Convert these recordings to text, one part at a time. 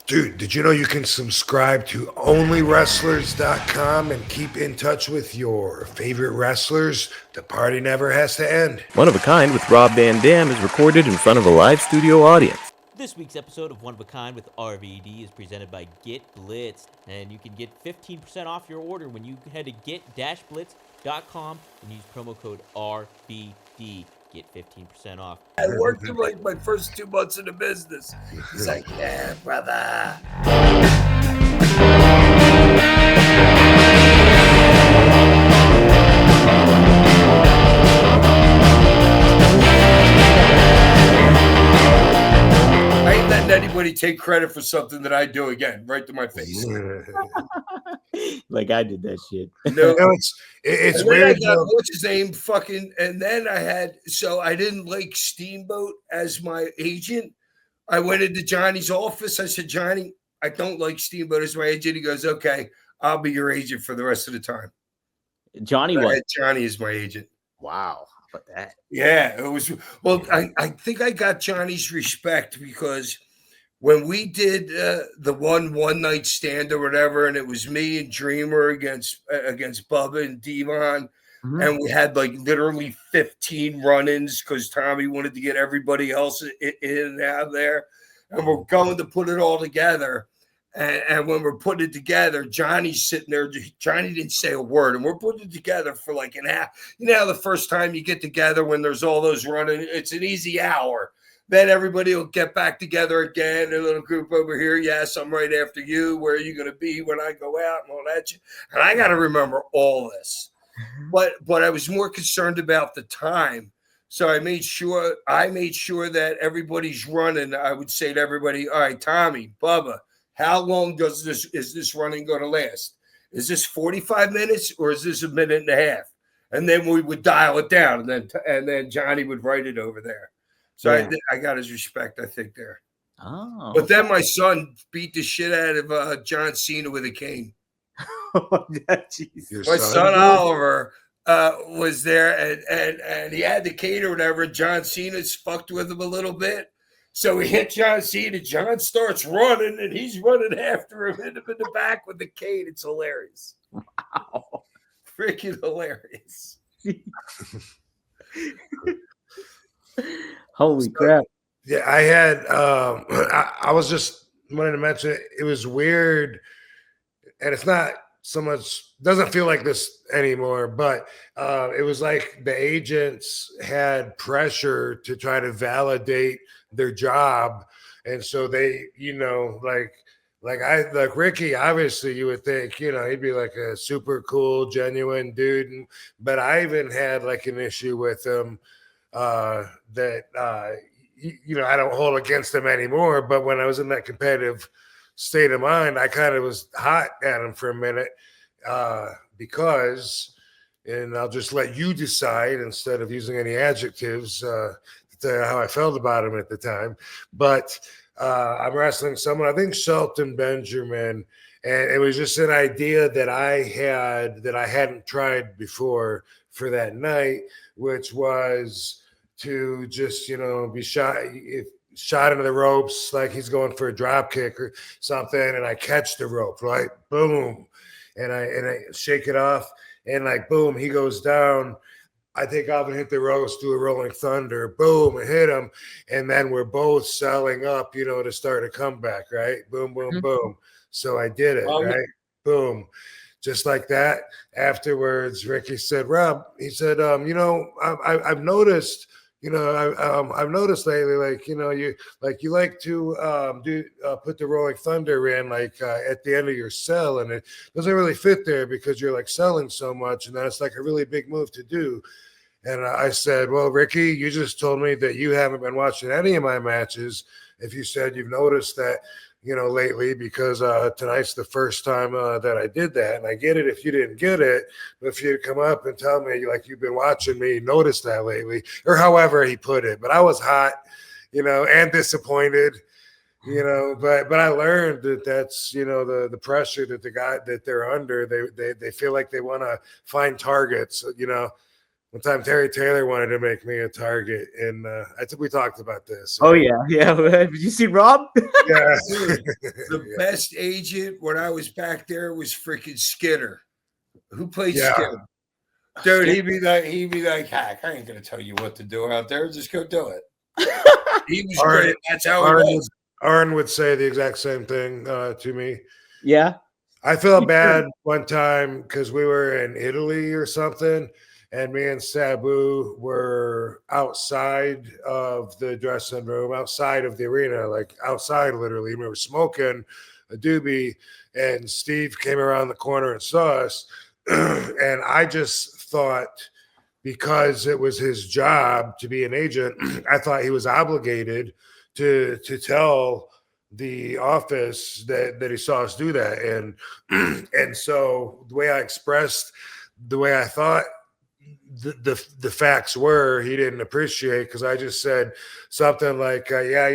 Dude, did you know you can subscribe to onlywrestlers.com and keep in touch with your favorite wrestlers? The party never has to end. One of a Kind with Rob Van Dam is recorded in front of a live studio audience. This week's episode of One of a Kind with RVD is presented by Get Blitzed, and you can get 15% off your order when you head to get-blitz.com and use promo code RVD. Get 15% off. I worked him like my first 2 months in the business. He's like, yeah, brother. I ain't letting anybody take credit for something that I do again, right to my face. Like I did that shit. No, it's weird. What's his name? And then I didn't like Steamboat as my agent. I went into Johnny's office. I said, Johnny, I don't like Steamboat as my agent. He goes, okay, I'll be your agent for the rest of the time. Johnny was. Johnny is my agent. Wow. How about that? Yeah, it was. Well, I think I got Johnny's respect because when we did the one night stand or whatever, and it was me and Dreamer against Bubba and Devon, and we had like literally 15 run-ins because Tommy wanted to get everybody else in and out of there, and we're going to put it all together. And when we're putting it together, Johnny's sitting there. Johnny didn't say a word, and we're putting it together for like an hour. You know, the first time you get together when there's all those running, it's an easy hour. Then everybody will get back together again. A little group over here. Yes, I'm right after you. Where are you going to be when I go out and all that? And I got to remember all this. But I was more concerned about the time. So I made sure that everybody's running. I would say to everybody, all right, Tommy, Bubba, how long is this running going to last? Is this 45 minutes or is this a minute and a half? And then we would dial it down, and then Johnny would write it over there. So yeah. I got his respect, I think, there. Oh. But then my son beat the shit out of John Cena with a cane. My son Oliver was there, and he had the cane or whatever. John Cena's fucked with him a little bit. So he hit John Cena. John starts running, and he's running after him, hit him in the back with the cane. It's hilarious. Wow. Freaking hilarious. Holy crap. Yeah, I had I was just wanting to mention it was weird, and it's not so much, doesn't feel like this anymore, but it was like the agents had pressure to try to validate their job, and so they, like Ricky, obviously you would think, he'd be like a super cool, genuine dude, but I even had like an issue with him that I don't hold against him anymore. But when I was in that competitive state of mind, I kind of was hot at him for a minute because, and I'll just let you decide instead of using any adjectives to tell you how I felt about him at the time. But I'm wrestling someone, I think Shelton Benjamin, and it was just an idea that I hadn't tried before for that night, which was to just, be shot into the ropes like he's going for a drop kick or something, and I catch the rope, right? Boom. And I shake it off, and like boom, he goes down. I take off and hit the ropes, do a rolling thunder, boom, and hit him. And then we're both selling up, to start a comeback, right? Boom, boom, boom. So I did it, right? Boom. Just like that. Afterwards, Ricky said, Rob, he said, I've noticed, I've noticed lately, you like to put the rolling thunder in at the end of your cell, and it doesn't really fit there because you're like selling so much, and then it's like a really big move to do. And I said, well, Ricky, you just told me that you haven't been watching any of my matches. If you said you've noticed that, lately, because tonight's the first time that I did that. And I get it if you didn't get it, but if you'd come up and tell me like you've been watching me, noticed that lately, or however he put it. But I was hot, and disappointed, but I learned that's, the pressure that the guy that they're under, they feel like they want to find targets, One time, Terry Taylor wanted to make me a target, and I think we talked about this. Oh yeah. Did you see Rob? Yeah. Dude, the best agent when I was back there was freaking Skinner. Who played Skinner? Dude, he'd be like, Hack, I ain't gonna tell you what to do out there. Just go do it. He was great. That's how it was. Arn would say the exact same thing to me. Yeah. I felt bad one time because we were in Italy or something, and me and Sabu were outside of the dressing room, outside of the arena, like outside literally. We were smoking a doobie, and Steve came around the corner and saw us. And I just thought, because it was his job to be an agent, I thought he was obligated to tell the office that he saw us do that. And so the way I expressed the way I thought the facts were, he didn't appreciate, because I just said something like, yeah,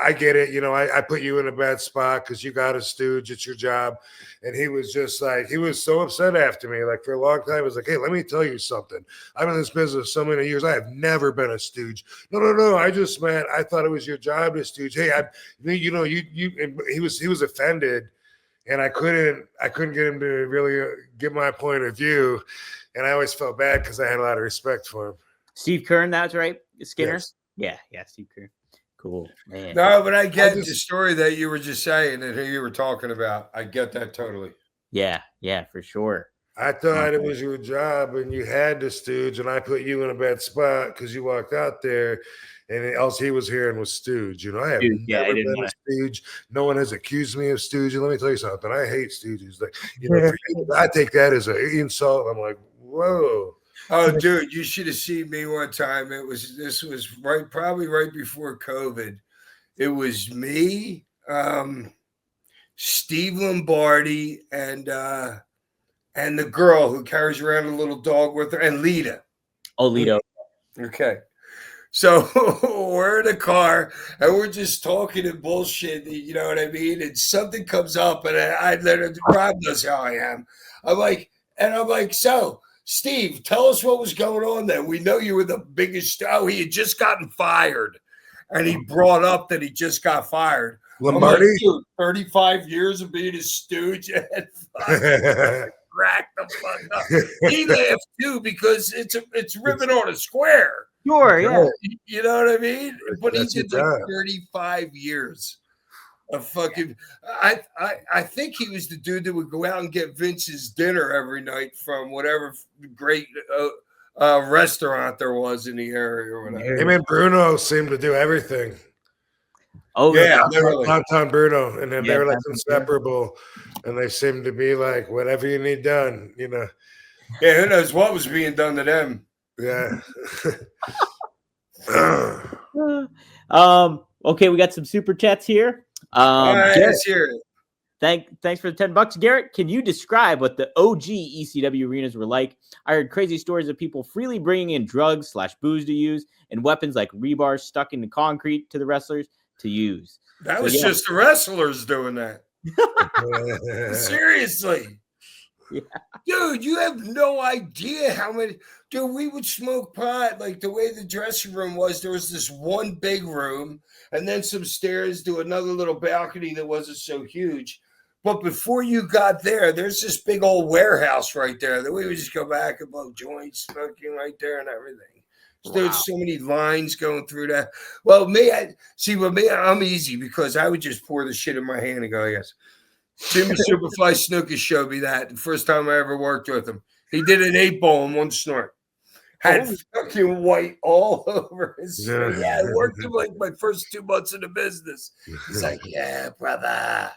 I get it. I put you in a bad spot because you got a stooge. It's your job. And he was just like, he was so upset after me. Like, for a long time, I was like, hey, let me tell you something. I'm in this business so many years. I have never been a stooge. No. I just meant, I thought it was your job to stooge. Hey, he was offended, and I couldn't get him to really get my point of view. And I always felt bad because I had a lot of respect for him. Steve Kern, that's right. Skinner. Yes. Yeah, Steve Kern. Cool, man. No, but I get the story that you were just saying and who you were talking about. I get that totally. Yeah, for sure. I thought it was your job and you had to stooge, and I put you in a bad spot because you walked out there, and else he was hearing was stooge. I have never been a stooge. No one has accused me of stooging. Let me tell you something. I hate stooges. Like, for you, I take that as an insult. I'm like, whoa. Oh, dude, you should have seen me one time. This was probably right before COVID. It was me, Steve Lombardi, and the girl who carries around a little dog with her, and Lita. Oh, Lita. Okay. So we're in a car and we're just talking and bullshit, you know what I mean? And something comes up, and I literally, Rob knows how I am. I'm like, so Steve, tell us what was going on then. We know you were the biggest. Oh, he had just gotten fired. And he brought up that he just got fired. Lombardi? Like, dude, 35 years of being a stooge and crack the fuck up. He laughed too because it's ribbon on a square. Sure, yeah. You know what I mean? But he did like job. 35 years of fucking. I think he was the dude that would go out and get Vince's dinner every night from whatever great restaurant there was in the area or whatever. Him and Bruno seemed to do everything. Oh, yeah, literally. Downtown Bruno, and then they were like inseparable, and they seemed to be like, whatever you need done, Yeah, who knows what was being done to them? Yeah. Okay, we got some super chats here. All right, Garrett, let's hear it. thanks for the $10. Garrett, can you describe what the OG ECW arenas were like? I heard crazy stories of people freely bringing in drugs / booze to use, and weapons like rebar stuck into concrete to the wrestlers to use. That was just the wrestlers doing that. Seriously. Yeah. Dude, you have no idea how many. Dude, we would smoke pot. Like, the way the dressing room was, there was this one big room and then some stairs to another little balcony that wasn't so huge. But before you got there, there's this big old warehouse right there that we would just go back and blow joints, smoking right there and everything. So there's so many lines going through that. Well, I'm easy because I would just pour the shit in my hand and go, I guess. Jimmy Superfly Snuka showed me that the first time I ever worked with him. He did an 8-ball in one snort. Had fucking white all over his face. Yeah, I worked him like my first 2 months in the business. He's like, yeah, brother.